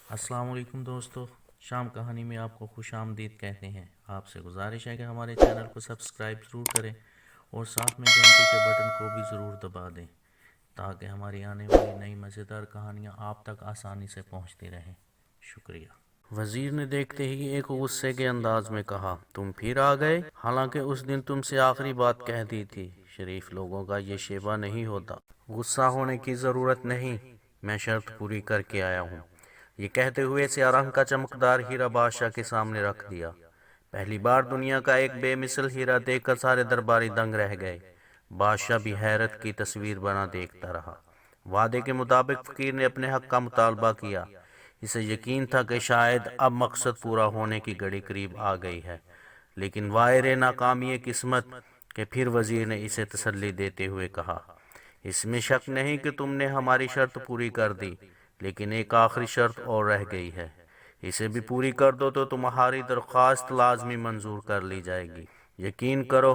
السلام علیکم دوستو، شام کہانی میں آپ کو خوش آمدید کہتے ہیں۔ آپ سے گزارش ہے کہ ہمارے چینل کو سبسکرائب ضرور کریں اور ساتھ میں گھنٹی کے بٹن کو بھی ضرور دبا دیں تاکہ ہماری آنے والی نئی مزیدار کہانیاں آپ تک آسانی سے پہنچتی رہیں۔ شکریہ۔ وزیر نے دیکھتے ہی ایک غصے کے انداز میں کہا، تم پھر آ گئے؟ حالانکہ اس دن تم سے آخری بات کہہ دی تھی۔ شریف لوگوں کا یہ شیوہ نہیں ہوتا۔ غصہ ہونے کی ضرورت نہیں، میں شرط پوری کر کے آیا ہوں۔ یہ کہتے ہوئے سیاہ رنگ کا چمکدار ہیرا بادشاہ کے سامنے رکھ دیا۔ پہلی بار دنیا کا ایک بے مثل ہیرا دیکھ کر سارے درباری دنگ رہ گئے۔ بادشاہ بھی حیرت کی تصویر بنا دیکھتا رہا۔ وعدے کے مطابق فقیر نے اپنے حق کا مطالبہ کیا۔ اسے یقین تھا کہ شاید اب مقصد پورا ہونے کی گھڑی قریب آ گئی ہے، لیکن وائر ناکامی قسمت کہ پھر وزیر نے اسے تسلی دیتے ہوئے کہا، اس میں شک نہیں کہ تم نے ہماری شرط پوری کر دی، لیکن ایک آخری شرط اور رہ گئی ہے۔ اسے بھی پوری کر دو تو تمہاری درخواست لازمی منظور کر لی جائے گی۔ یقین کرو،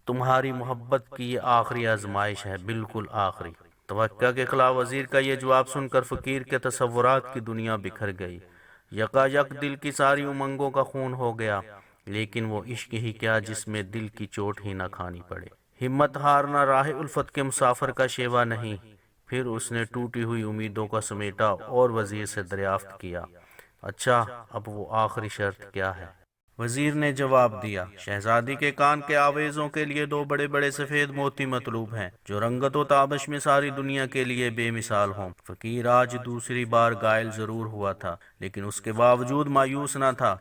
تمہاری محبت کی یہ آخری آزمائش ہے، بالکل آخری۔ توقع کے خلاف وزیر کا یہ جواب سن کر فقیر کے تصورات کی دنیا بکھر گئی۔ یکا یک دل کی ساری امنگوں کا خون ہو گیا، لیکن وہ عشق ہی کیا جس میں دل کی چوٹ ہی نہ کھانی پڑے۔ ہمت ہارنا راہ الفت کے مسافر کا شیوا نہیں۔ پھر اس نے ٹوٹی ہوئی امیدوں کو سمیٹا اور وزیر سے دریافت کیا، اچھا اب وہ آخری شرط کیا ہے؟ وزیر نے جواب دیا، شہزادی کے کان کے آویزوں کے لیے 2 بڑے بڑے سفید موتی مطلوب ہیں جو رنگت و تابش میں ساری دنیا کے لیے بے مثال ہوں۔ فقیر آج دوسری بار گائل ضرور ہوا تھا، لیکن اس کے باوجود مایوس نہ تھا۔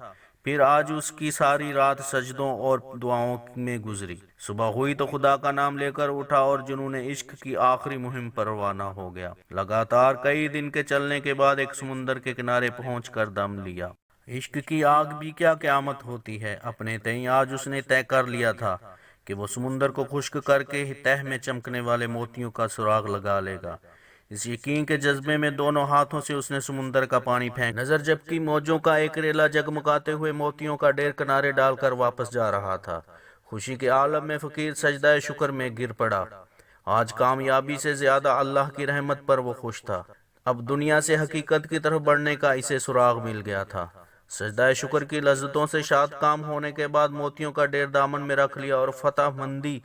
پھر آج اس کی ساری رات سجدوں اور دعاؤں میں گزری۔ صبح ہوئی تو خدا کا نام لے کر اٹھا اور جنون عشق کی آخری مہم پر روانہ ہو گیا۔ لگاتار کئی دن کے چلنے کے بعد ایک سمندر کے کنارے پہنچ کر دم لیا۔ عشق کی آگ بھی کیا قیامت ہوتی ہے۔ اپنے تئیں آج اس نے طے کر لیا تھا کہ وہ سمندر کو خشک کر کے تہ میں چمکنے والے موتیوں کا سراغ لگا لے گا۔ اس یقین کے جذبے میں دونوں ہاتھوں سے اس نے سمندر کا پانی پھینک نظر جبکہ موجوں کا ایک ریلا جگمگاتے ہوئے موتیوں کا ڈھیر کنارے ڈال کر واپس جا رہا تھا۔ خوشی کے عالم میں فقیر سجدہ شکر میں گر پڑا۔ آج کامیابی سے زیادہ اللہ کی رحمت پر وہ خوش تھا۔ اب دنیا سے حقیقت کی طرف بڑھنے کا اسے سراغ مل گیا تھا۔ سجدہ شکر کی لذتوں سے شاد کام ہونے کے بعد موتیوں کا ڈھیر دامن میں رکھ لیا اور فتح مندی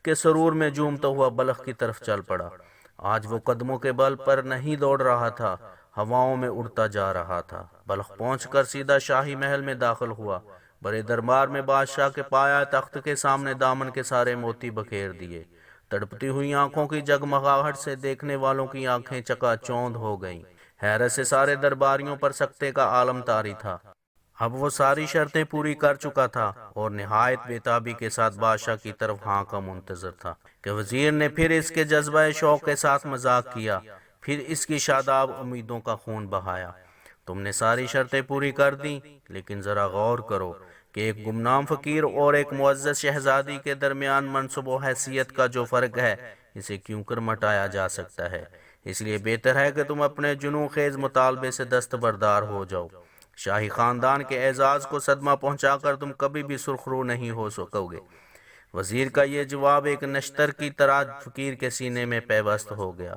کے سرور میں جھومتا ہوا بلخ کی طرف چل پڑا۔ آج وہ قدموں کے بل پر نہیں دوڑ رہا تھا، ہواؤں میں اڑتا جا رہا تھا۔ بلخ پہنچ کر سیدھا شاہی محل میں داخل ہوا۔ بڑے دربار میں بادشاہ کے پایا تخت کے سامنے دامن کے سارے موتی بکھیر دیے۔ تڑپتی ہوئی آنکھوں کی جگمگاہٹ سے دیکھنے والوں کی آنکھیں چکا چوند ہو گئیں۔ حیرت سے سارے درباریوں پر سکتے کا عالم طاری تھا۔ اب وہ ساری شرطیں پوری کر چکا تھا اور نہایت بےتابی کے ساتھ بادشاہ کی طرف ہاں کا منتظر تھا کہ وزیر نے پھر اس کے جذبہ شوق کے ساتھ مذاق کیا، پھر اس کی شاداب امیدوں کا خون بہایا۔ تم نے ساری شرطیں پوری کر دیں، لیکن ذرا غور کرو کہ ایک گمنام فقیر اور ایک معزز شہزادی کے درمیان منصب و حیثیت کا جو فرق ہے، اسے کیوں کر مٹایا جا سکتا ہے؟ اس لیے بہتر ہے کہ تم اپنے جنوں خیز مطالبے سے دستبردار ہو جاؤ۔ شاہی خاندان کے اعزاز کو صدمہ پہنچا کر تم کبھی بھی سرخرو نہیں ہو سکو گے۔ وزیر کا یہ جواب ایک نشتر کی طرح فقیر کے سینے میں پیوست ہو گیا۔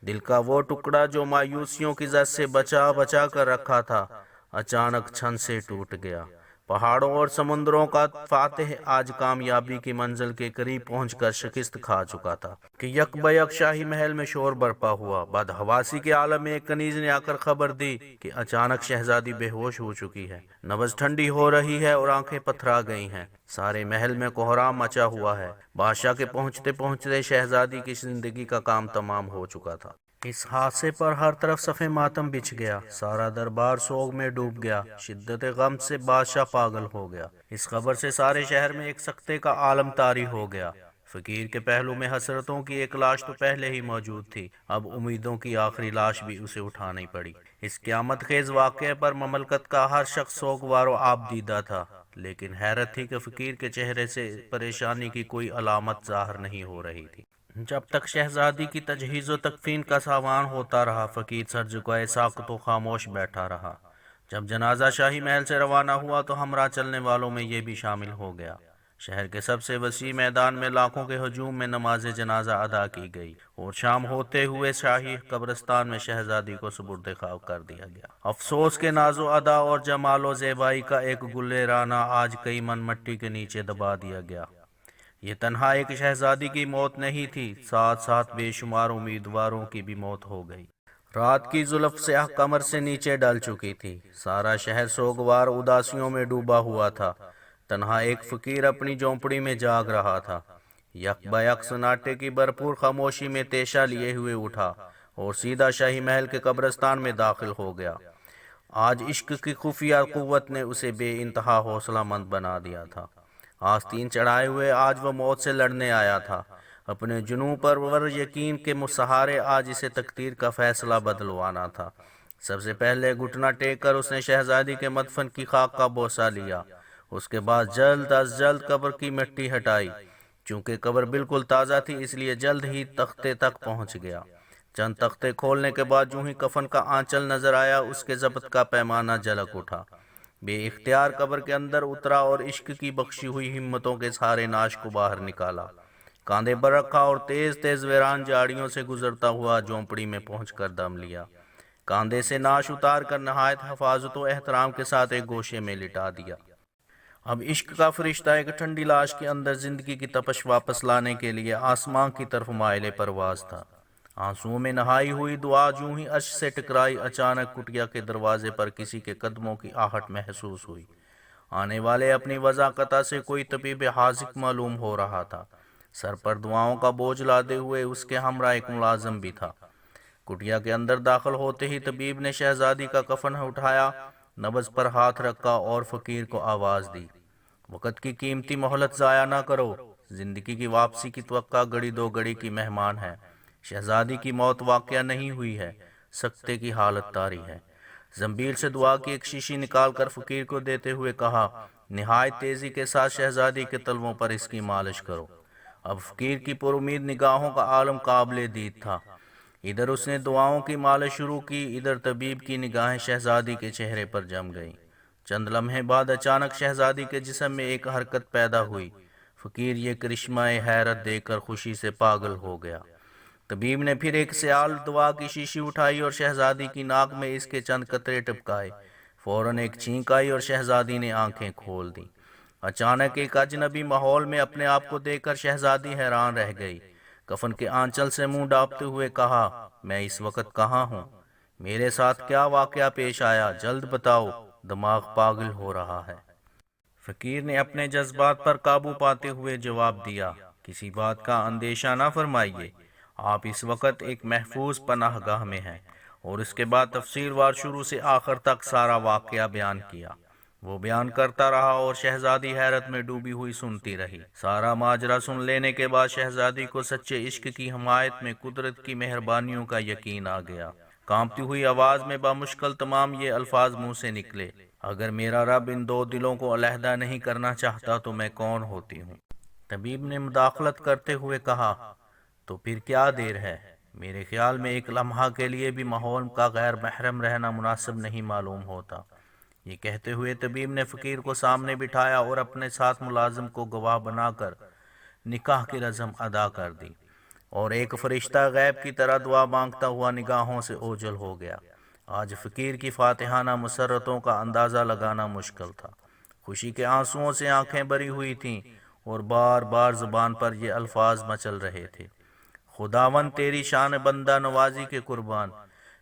دل کا وہ ٹکڑا جو مایوسیوں کی زد سے بچا بچا کر رکھا تھا، اچانک چھن سے ٹوٹ گیا۔ پہاڑوں اور سمندروں کا فاتح آج کامیابی کی منزل کے قریب پہنچ کر شکست کھا چکا تھا کہ یک بیک شاہی محل میں شور برپا ہوا۔ بدحواسی کے عالم میں ایک کنیز نے آ کر خبر دی کہ اچانک شہزادی بے ہوش ہو چکی ہے، نبض ٹھنڈی ہو رہی ہے اور آنکھیں پتھرا گئی ہیں۔ سارے محل میں کوہرام مچا ہوا ہے۔ بادشاہ کے پہنچتے پہنچتے شہزادی کی زندگی کا کام تمام ہو چکا تھا۔ اس حادثے پر ہر طرف صف ماتم بچھ گیا۔ سارا دربار سوگ میں ڈوب گیا۔ شدت غم سے بادشاہ پاگل ہو گیا۔ اس خبر سے سارے شہر میں ایک سکتے کا عالم طاری ہو گیا۔ فقیر کے پہلو میں حسرتوں کی ایک لاش تو پہلے ہی موجود تھی، اب امیدوں کی آخری لاش بھی اسے اٹھانی پڑی۔ اس قیامت خیز واقعے پر مملکت کا ہر شخص سوگوار و آب دیدہ تھا، لیکن حیرت تھی کہ فقیر کے چہرے سے پریشانی کی کوئی علامت ظاہر نہیں ہو رہی تھی۔ جب تک شہزادی کی تجہیز و تکفین کا سامان ہوتا رہا، فقیر سر جھکائے ساکت و خاموش بیٹھا رہا۔ جب جنازہ شاہی محل سے روانہ ہوا تو ہمراہ چلنے والوں میں یہ بھی شامل ہو گیا۔ شہر کے سب سے وسیع میدان میں لاکھوں کے ہجوم میں نماز جنازہ ادا کی گئی اور شام ہوتے ہوئے شاہی قبرستان میں شہزادی کو سپرد خاک کر دیا گیا۔ افسوس کے ناز و ادا اور جمال و زیبائی کا ایک گلرانہ آج کئی من مٹی کے نیچے دبا دیا گیا۔ یہ تنہا ایک شہزادی کی موت نہیں تھی، ساتھ ساتھ بے شمار امیدواروں کی بھی موت ہو گئی۔ رات کی زلف سیاہ کمر سے نیچے ڈل چکی تھی، سارا شہر سوگوار اداسیوں میں ڈوبا ہوا تھا۔ تنہا ایک فقیر اپنی جھونپڑی میں جاگ رہا تھا۔ یک بیک سناٹے کی بھرپور خاموشی میں تیشہ لیے ہوئے اٹھا اور سیدھا شاہی محل کے قبرستان میں داخل ہو گیا۔ آج عشق کی خفیہ قوت نے اسے بے انتہا حوصلہ مند بنا دیا تھا۔ آستین چڑھائے ہوئے آج وہ موت سے لڑنے آیا تھا۔ اپنے جنوں پر ور یقین کے سہارے آج اسے تقدیر کا فیصلہ بدلوانا تھا۔ سب سے پہلے گھٹنا ٹیک کر اس نے شہزادی کے مدفن کی خاک کا بوسہ لیا۔ اس کے بعد جلد از جلد قبر کی مٹی ہٹائی۔ چونکہ قبر بالکل تازہ تھی اس لیے جلد ہی تختے تک پہنچ گیا۔ چند تختے کھولنے کے بعد جو ہی کفن کا آنچل نظر آیا اس کے ضبط کا پیمانہ جھلک اٹھا۔ بے اختیار قبر کے اندر اترا اور عشق کی بخشی ہوئی ہمتوں کے سارے ناش کو باہر نکالا، کاندھے پر رکھا اور تیز تیز ویران جاڑیوں سے گزرتا ہوا جھونپڑی میں پہنچ کر دم لیا۔ کاندھے سے ناش اتار کر نہایت حفاظت و احترام کے ساتھ ایک گوشے میں لٹا دیا۔ اب عشق کا فرشتہ ایک ٹھنڈی لاش کے اندر زندگی کی تپش واپس لانے کے لیے آسمان کی طرف مائل پرواز تھا۔ آنسوؤں میں نہائی ہوئی دعا جوں ہی عرش سے ٹکرائی، اچانک کٹیا کے دروازے پر کسی کے قدموں کی آہٹ محسوس ہوئی۔ آنے والے اپنی وضاقتہ سے کوئی طبیب حاذق معلوم ہو رہا تھا۔ سر پر دعاؤں کا بوجھ لادے ہوئے اس کے ہمراہ ایک ملازم بھی تھا۔ کٹیا کے اندر داخل ہوتے ہی طبیب نے شہزادی کا کفن اٹھایا، نبض پر ہاتھ رکھا اور فقیر کو آواز دی، وقت کی قیمتی مہلت ضائع نہ کرو، زندگی کی واپسی کی توقع گھڑی دو گھڑی کی مہمان ہے۔ شہزادی کی موت واقعہ نہیں ہوئی ہے، سکتے کی حالت طاری ہے۔ زنبیل سے دعا کی ایک شیشی نکال کر فقیر کو دیتے ہوئے کہا، نہایت تیزی کے ساتھ شہزادی کے تلووں پر اس کی مالش کرو۔ اب فقیر کی پر امید نگاہوں کا عالم قابل دید تھا۔ ادھر اس نے دعاؤں کی مالش شروع کی، ادھر طبیب کی نگاہیں شہزادی کے چہرے پر جم گئیں۔ چند لمحے بعد اچانک شہزادی کے جسم میں ایک حرکت پیدا ہوئی۔ فقیر یہ کرشمہ حیرت دیکھ کر خوشی سے پاگل ہو گیا۔ طبیب نے پھر ایک سیال دوا کی شیشی اٹھائی اور شہزادی کی ناک میں اس کے چند قطرے ٹپکائے۔ فوراً ایک چھینک آئی اور شہزادی نے آنکھیں کھول دیں۔ اچانک ایک اجنبی ماحول میں اپنے آپ کو دیکھ کر شہزادی حیران رہ گئی۔ کفن کے آنچل سے منہ ڈانپتے ہوئے کہا، میں اس وقت کہاں ہوں؟ میرے ساتھ کیا واقعہ پیش آیا؟ جلد بتاؤ، دماغ پاگل ہو رہا ہے۔ فقیر نے اپنے جذبات پر قابو پاتے ہوئے جواب دیا، کسی بات کا اندیشہ نہ فرمائیے، آپ اس وقت ایک محفوظ پناہ گاہ میں ہیں۔ اور اس کے بعد تفصیل وار شروع سے آخر تک سارا واقعہ بیان کیا۔ وہ بیان کرتا رہا اور شہزادی حیرت میں ڈوبی ہوئی سنتی رہی۔ سارا ماجرا سن لینے کے بعد شہزادی کو سچے عشق کی حمایت میں قدرت کی مہربانیوں کا یقین آ گیا۔ کانپتی ہوئی آواز میں بامشکل تمام یہ الفاظ منہ سے نکلے، اگر میرا رب ان دو دلوں کو علیحدہ نہیں کرنا چاہتا تو میں کون ہوتی ہوں؟ طبیب نے مداخلت کرتے ہوئے کہا، تو پھر کیا دیر ہے؟ میرے خیال میں ایک لمحہ کے لیے بھی ماحول کا غیر محرم رہنا مناسب نہیں معلوم ہوتا۔ یہ کہتے ہوئے طبیب نے فقیر کو سامنے بٹھایا اور اپنے ساتھ ملازم کو گواہ بنا کر نکاح کی رسم ادا کر دی، اور ایک فرشتہ غیب کی طرح دعا مانگتا ہوا نگاہوں سے اوجھل ہو گیا۔ آج فقیر کی فاتحانہ مسرتوں کا اندازہ لگانا مشکل تھا۔ خوشی کے آنسوؤں سے آنکھیں بھری ہوئی تھیں اور بار بار زبان پر یہ الفاظ مچل رہے تھے، خداوند تیری شان بندہ نوازی کے قربان،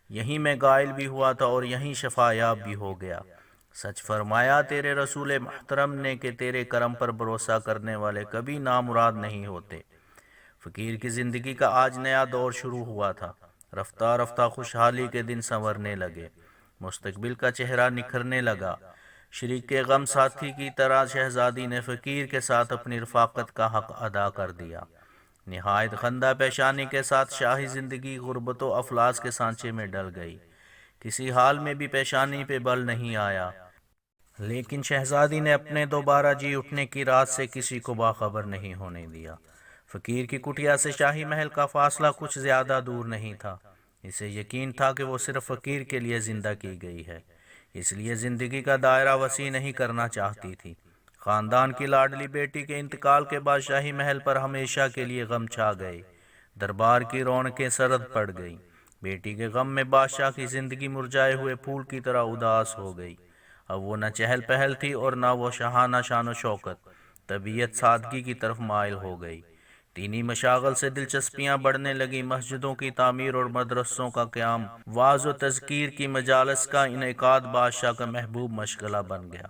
یہیں میں غائل بھی ہوا تھا اور یہیں شفا یاب بھی ہو گیا۔ سچ فرمایا تیرے رسول محترم نے کہ تیرے کرم پر بھروسہ کرنے والے کبھی نامراد نہیں ہوتے۔ فقیر کی زندگی کا آج نیا دور شروع ہوا تھا۔ رفتہ رفتہ خوشحالی کے دن سنورنے لگے، مستقبل کا چہرہ نکھرنے لگا۔ شریک کے غم ساتھی کی طرح شہزادی نے فقیر کے ساتھ اپنی رفاقت کا حق ادا کر دیا۔ نہایت خندہ پیشانی کے ساتھ شاہی زندگی غربت و افلاس کے سانچے میں ڈل گئی۔ کسی حال میں بھی پیشانی پہ بل نہیں آیا، لیکن شہزادی نے اپنے دوبارہ جی اٹھنے کی رات سے کسی کو باخبر نہیں ہونے دیا۔ فقیر کی کٹیا سے شاہی محل کا فاصلہ کچھ زیادہ دور نہیں تھا۔ اسے یقین تھا کہ وہ صرف فقیر کے لیے زندہ کی گئی ہے، اس لیے زندگی کا دائرہ وسیع نہیں کرنا چاہتی تھی، خاندان کی لاڈلی بیٹی کے انتقال کے بعد شاہی محل پر ہمیشہ کے لیے غم چھا گئے۔ دربار کی رونقیں سرد پڑ گئیں۔ بیٹی کے غم میں بادشاہ کی زندگی مرجھائے ہوئے پھول کی طرح اداس ہو گئی۔ اب وہ نہ چہل پہل تھی اور نہ وہ شاہانہ شان و شوکت۔ طبیعت سادگی کی طرف مائل ہو گئی۔ دینی مشاغل سے دلچسپیاں بڑھنے لگیں۔ مسجدوں کی تعمیر اور مدرسوں کا قیام، وعظ و تذکیر کی مجالس کا انعقاد بادشاہ کا محبوب مشغلہ بن گیا۔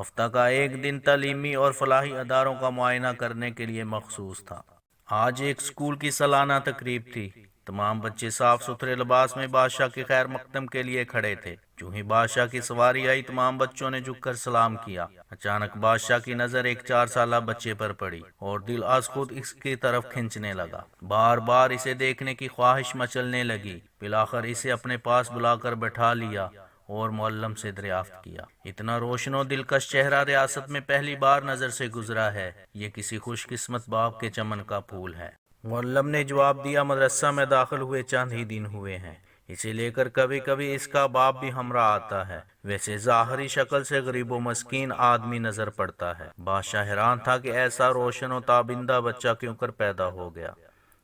ہفتہ کا ایک دن تعلیمی اور فلاحی اداروں کا معائنہ کرنے کے لیے مخصوص تھا۔ آج ایک اسکول کی سالانہ تقریب تھی۔ تمام بچے صاف ستھرے لباس میں بادشاہ کے خیر مقدم کے لیے کھڑے تھے۔ جو ہی بادشاہ کی سواری آئی، تمام بچوں نے جھک کر سلام کیا۔ اچانک بادشاہ کی نظر ایک 4 سالہ بچے پر پڑی اور دل از خود اس کی طرف کھنچنے لگا۔ بار بار اسے دیکھنے کی خواہش مچلنے لگی۔ بالآخر اسے اپنے پاس بلا کر بٹھا لیا اور معلم سے دریافت کیا۔ اتنا روشن و دلکش چہرہ ریاست میں پہلی بار نظر سے گزرا ہے۔ یہ کسی خوش قسمت باپ کے چمن کا پھول ہے۔ معلم نے جواب دیا، مدرسہ میں داخل ہوئے چند ہی دن ہوئے ہیں، اسے لے کر کبھی کبھی اس کا باپ بھی ہمراہ آتا ہے۔ ویسے ظاہری شکل سے غریب و مسکین آدمی نظر پڑتا ہے۔ بادشاہ حیران تھا کہ ایسا روشن و تابندہ بچہ کیوں کر پیدا ہو گیا۔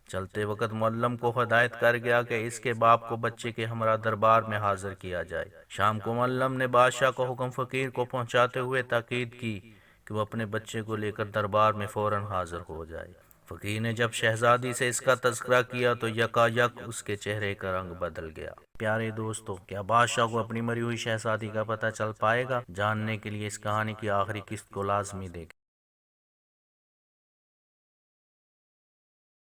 چلتے وقت معلم کو ہدایت کر گیا کہ اس کے باپ کو بچے کے ہمراہ دربار میں حاضر کیا جائے۔ شام کو معلم نے بادشاہ کا حکم فقیر کو پہنچاتے ہوئے تاکید کی کہ وہ اپنے بچے کو لے کر دربار میں فوراً حاضر ہو جائے۔ فقیر نے جب شہزادی سے اس کا تذکرہ کیا تو یکا یک اس کے چہرے کا رنگ بدل گیا۔ پیارے دوستو، کیا بادشاہ کو اپنی مری ہوئی شہزادی کا پتہ چل پائے گا؟ جاننے کے لیے اس کہانی کی آخری قسط کو لازمی دیکھیں۔